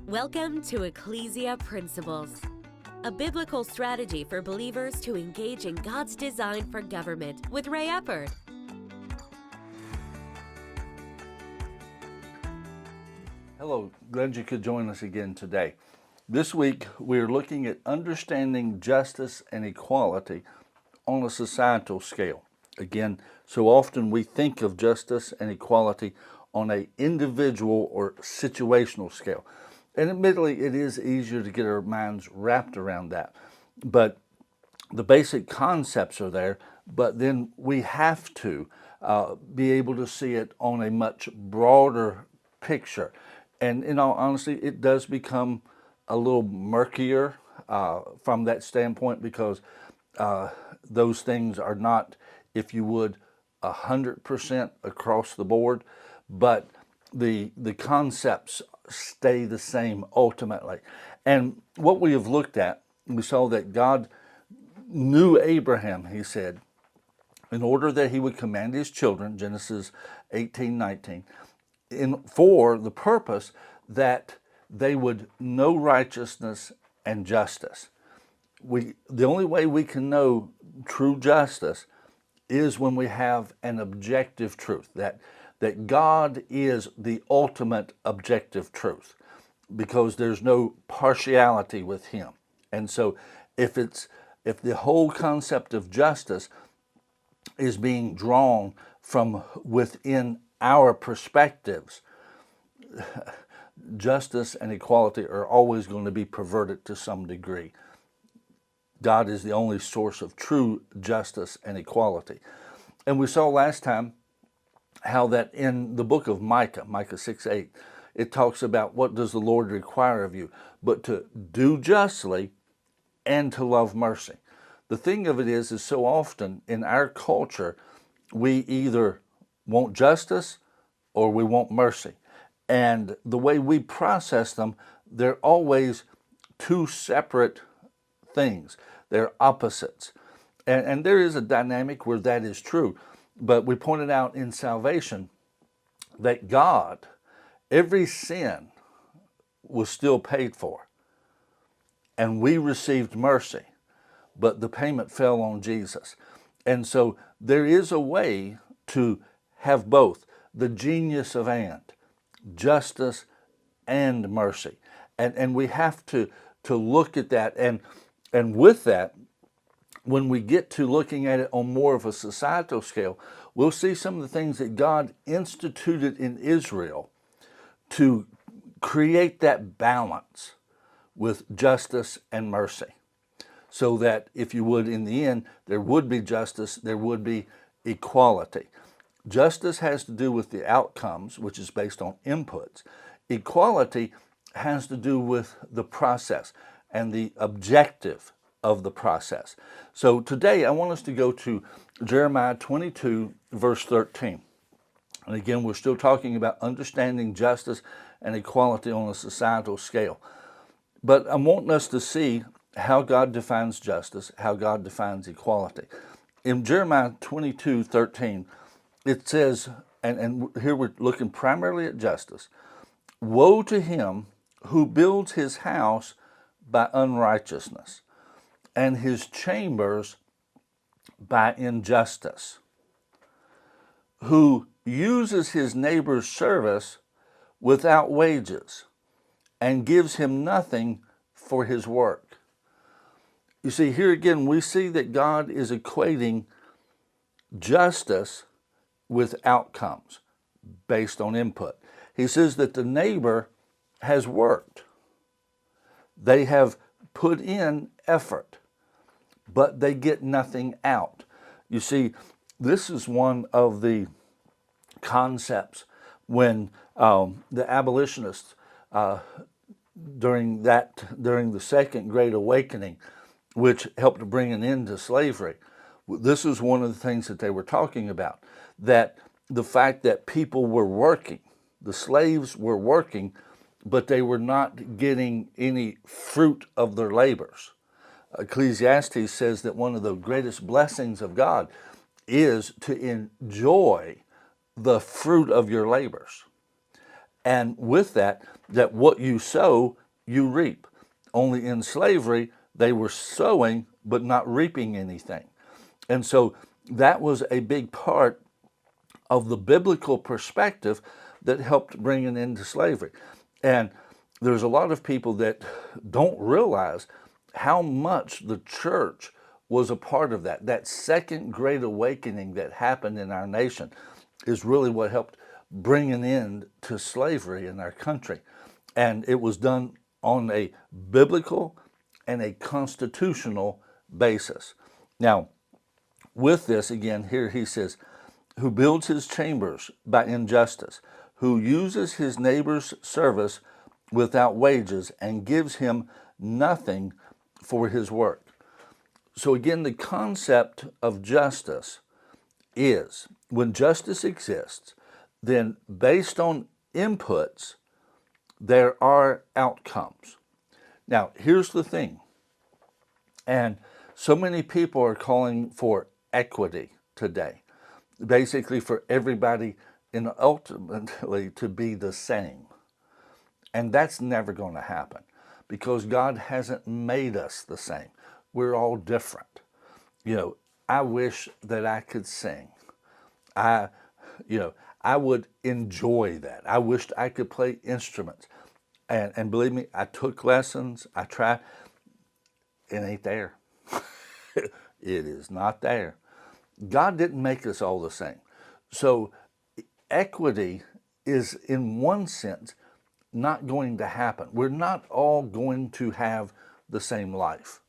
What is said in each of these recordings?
Welcome to Ecclesia Principles, a biblical strategy for believers to engage in God's design for government with Ray Eppard. Hello, glad you could join us again today. This week we're looking at understanding justice and equality on a societal scale. Again, so often we think of justice and equality on an individual or situational scale. And admittedly, it is easier to get our minds wrapped around that. But the basic concepts are there, but then we have to be able to see it on a much broader picture. And in all honesty, it does become a little murkier from that standpoint because those things are not, if you would, 100% across the board, but the concepts stay the same ultimately. And what we have looked at, we saw that God knew Abraham, he said, in order that he would command his children, Genesis 18:19, for the purpose that they would know righteousness and justice. The only way we can know true justice is when we have an objective truth, that God is the ultimate objective truth, because there's no partiality with him. And so if the whole concept of justice is being drawn from within our perspectives, justice and equality are always going to be perverted to some degree. God is the only source of true justice and equality. And we saw last time how that in the book of Micah 6:8, it talks about what does the Lord require of you, but to do justly and to love mercy. The thing of it is so often in our culture, we either want justice or we want mercy. And the way we process them, they're always two separate things. They're opposites. And there is a dynamic where that is true. But we pointed out in salvation that God, every sin was still paid for. And we received mercy, but the payment fell on Jesus. And so there is a way to have both, the genius of and, justice and mercy. And we have to look at that. And with that, when we get to looking at it on more of a societal scale, we'll see some of the things that God instituted in Israel to create that balance with justice and mercy. So that, if you would, in the end, there would be justice, there would be equality. Justice has to do with the outcomes, which is based on inputs. Equality has to do with the process and the objective of the process. So today I want us to go to Jeremiah 22, verse 13. And again, we're still talking about understanding justice and equality on a societal scale. But I'm wanting us to see how God defines justice, how God defines equality. In Jeremiah 22:13, it says, and here we're looking primarily at justice, "Woe to him who builds his house by unrighteousness, and his chambers by injustice, who uses his neighbor's service without wages, and gives him nothing for his work." You see, here again, we see that God is equating justice with outcomes based on input. He says that the neighbor has worked. They have put in effort, but they get nothing out. You see, this is one of the concepts when the abolitionists during the Second Great Awakening, which helped to bring an end to slavery, this is one of the things that they were talking about, that the fact that people were working, the slaves were working, but they were not getting any fruit of their labors. Ecclesiastes says that one of the greatest blessings of God is to enjoy the fruit of your labors. And with that, that what you sow, you reap. Only in slavery, they were sowing but not reaping anything. And so that was a big part of the biblical perspective that helped bring an end to slavery. And there's a lot of people that don't realize how much the church was a part of that. That second great awakening that happened in our nation is really what helped bring an end to slavery in our country. And it was done on a biblical and a constitutional basis. Now, with this, again, here he says, who builds his chambers by injustice, who uses his neighbor's service without wages and gives him nothing for his work. So again, the concept of justice is when justice exists, then based on inputs, there are outcomes. Now, here's the thing, and so many people are calling for equity today, basically for everybody and ultimately to be the same. And that's never going to happen because God hasn't made us the same. We're all different. I wish that I could sing. I would enjoy that. I wished I could play instruments. And believe me, I took lessons. I tried. It ain't there. It is not there. God didn't make us all the same. So equity is, in one sense, not going to happen. We're not all going to have the same life.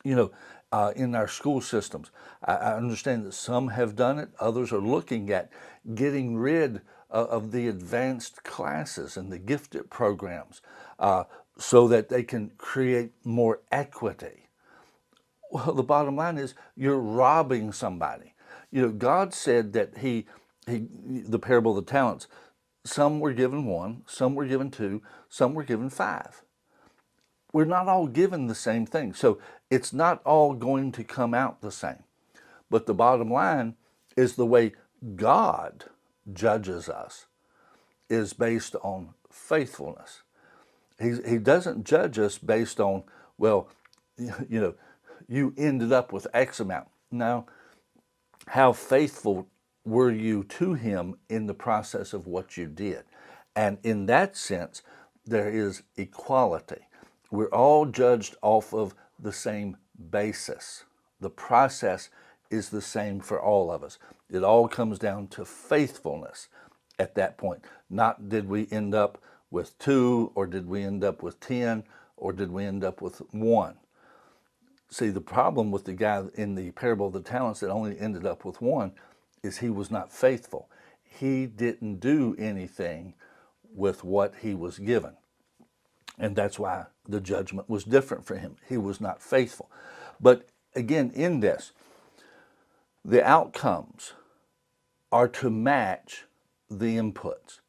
In our school systems, I understand that some have done it. Others are looking at getting rid of the advanced classes and the gifted programs so that they can create more equity. Well, the bottom line is you're robbing somebody. God said that the parable of the talents, some were given 1, some were given 2, some were given 5. We're not all given the same thing. So it's not all going to come out the same. But the bottom line is the way God judges us is based on faithfulness. He doesn't judge us based on, well, you ended up with X amount. No, how faithful were you to him in the process of what you did? And in that sense, there is equality. We're all judged off of the same basis. The process is the same for all of us. It all comes down to faithfulness at that point. Not did we end up with 2, or did we end up with 10, or did we end up with 1? See, the problem with the guy in the parable of the talents that only ended up with 1 is he was not faithful. He didn't do anything with what he was given. And that's why the judgment was different for him. He was not faithful. But again, in this, the outcomes are to match the inputs.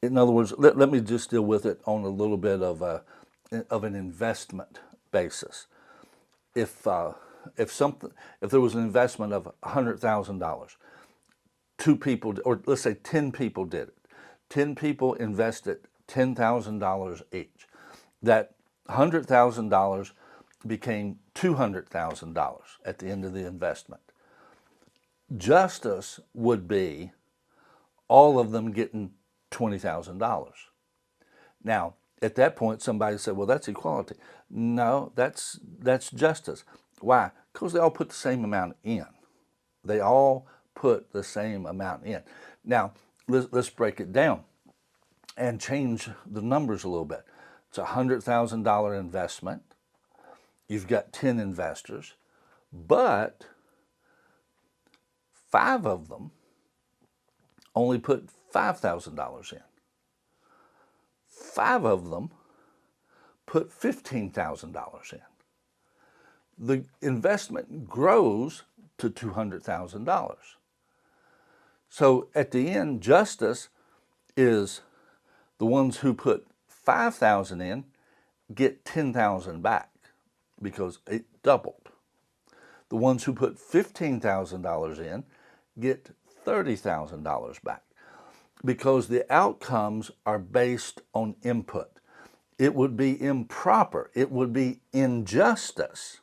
In other words, let me just deal with it on a little bit of an investment basis. If there was an investment of $100,000, 2 people, or let's say 10 people did it. 10 people invested $10,000 each. That $100,000 became $200,000 at the end of the investment. Justice would be all of them getting $20,000. Now, at that point, somebody said, well, that's equality. No, that's justice. Why? Because they all put the same amount in. They all put the same amount in. Now, let's break it down and change the numbers a little bit. It's a $100,000 investment. You've got 10 investors, but 5 of them only put $5,000 in. 5 of them put $15,000 in. The investment grows to $200,000. So at the end, justice is the ones who put $5,000 in get $10,000 back because it doubled. The ones who put $15,000 in get $30,000 back. because the outcomes are based on input. It would be improper. It would be injustice.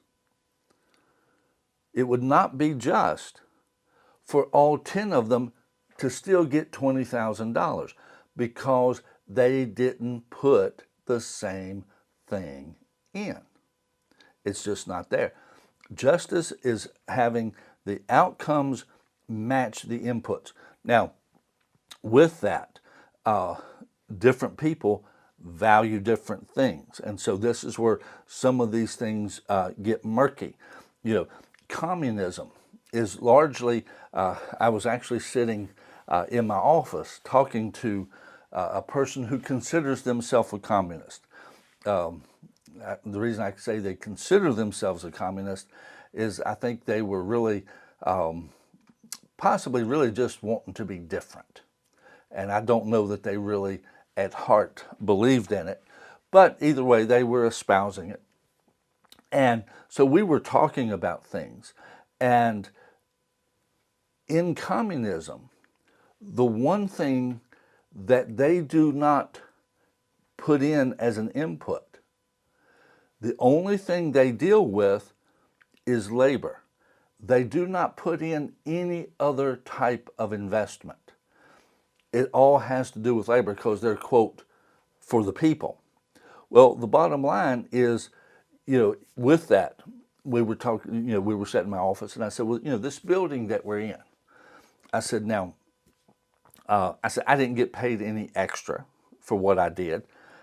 It would not be just for all 10 of them to still get $20,000 because they didn't put the same thing in. It's just not there. Justice is having the outcomes match the inputs. Now, with that, different people value different things. And so this is where some of these things get murky. Communism is largely, I was actually sitting in my office talking to a person who considers themselves a communist. The reason I say they consider themselves a communist is I think they were really, possibly really just wanting to be different. And I don't know that they really at heart believed in it, but either way, they were espousing it. And so we were talking about things. And in communism, the one thing that they do not put in as an input, the only thing they deal with is labor. They do not put in any other type of investment. It all has to do with labor because they're, quote, for the people. Well, the bottom line is, with that, we were talking, we were sitting in my office and I said, well, this building that we're in, I said, I didn't get paid any extra for what I did.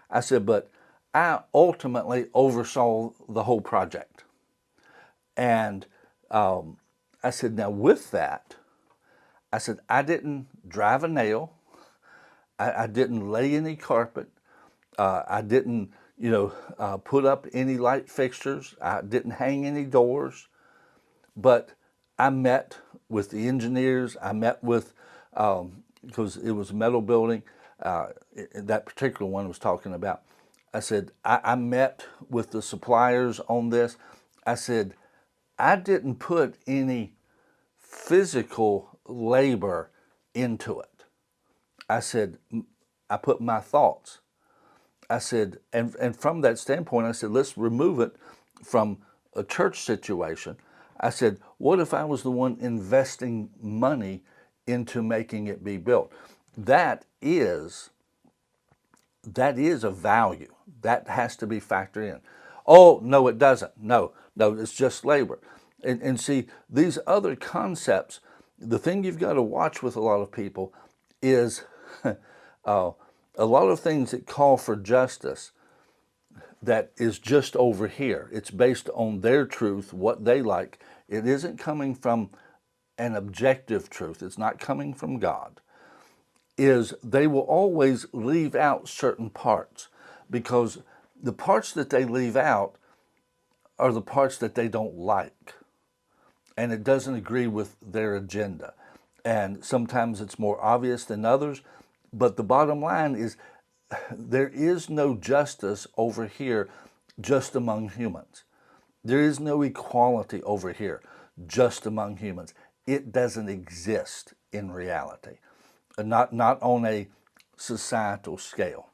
I said, but I ultimately oversaw the whole project. And I said, now with that, I said, I didn't drive a nail. I didn't lay any carpet. I didn't, put up any light fixtures. I didn't hang any doors. But I met with the engineers. I met with, because it was a metal building, that particular one was talking about. I said, I met with the suppliers on this. I said, I didn't put any physical labor into it. I said, I put my thoughts. I said, and from that standpoint, I said, let's remove it from a church situation. I said, what if I was the one investing money into making it be built? That is a value. That has to be factored in. Oh, no, it doesn't. No, it's just labor. And see, these other concepts, the thing you've got to watch with a lot of people is a lot of things that call for justice that is just over here. It's based on their truth, what they like. It isn't coming from an objective truth. It's not coming from God. Is they will always leave out certain parts because the parts that they leave out are the parts that they don't like. And it doesn't agree with their agenda. And sometimes it's more obvious than others. But the bottom line is there is no justice over here just among humans. There is no equality over here just among humans. It doesn't exist in reality, not on a societal scale.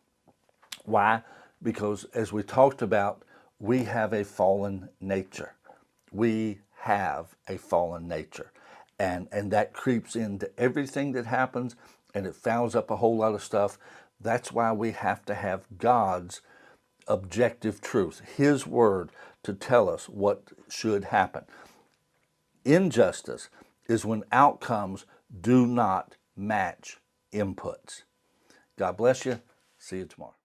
Why? Because as we talked about, we have a fallen nature. We have a fallen nature. And that creeps into everything that happens, and it fouls up a whole lot of stuff. That's why we have to have God's objective truth, His word, to tell us what should happen. Injustice is when outcomes do not match inputs. God bless you. See you tomorrow.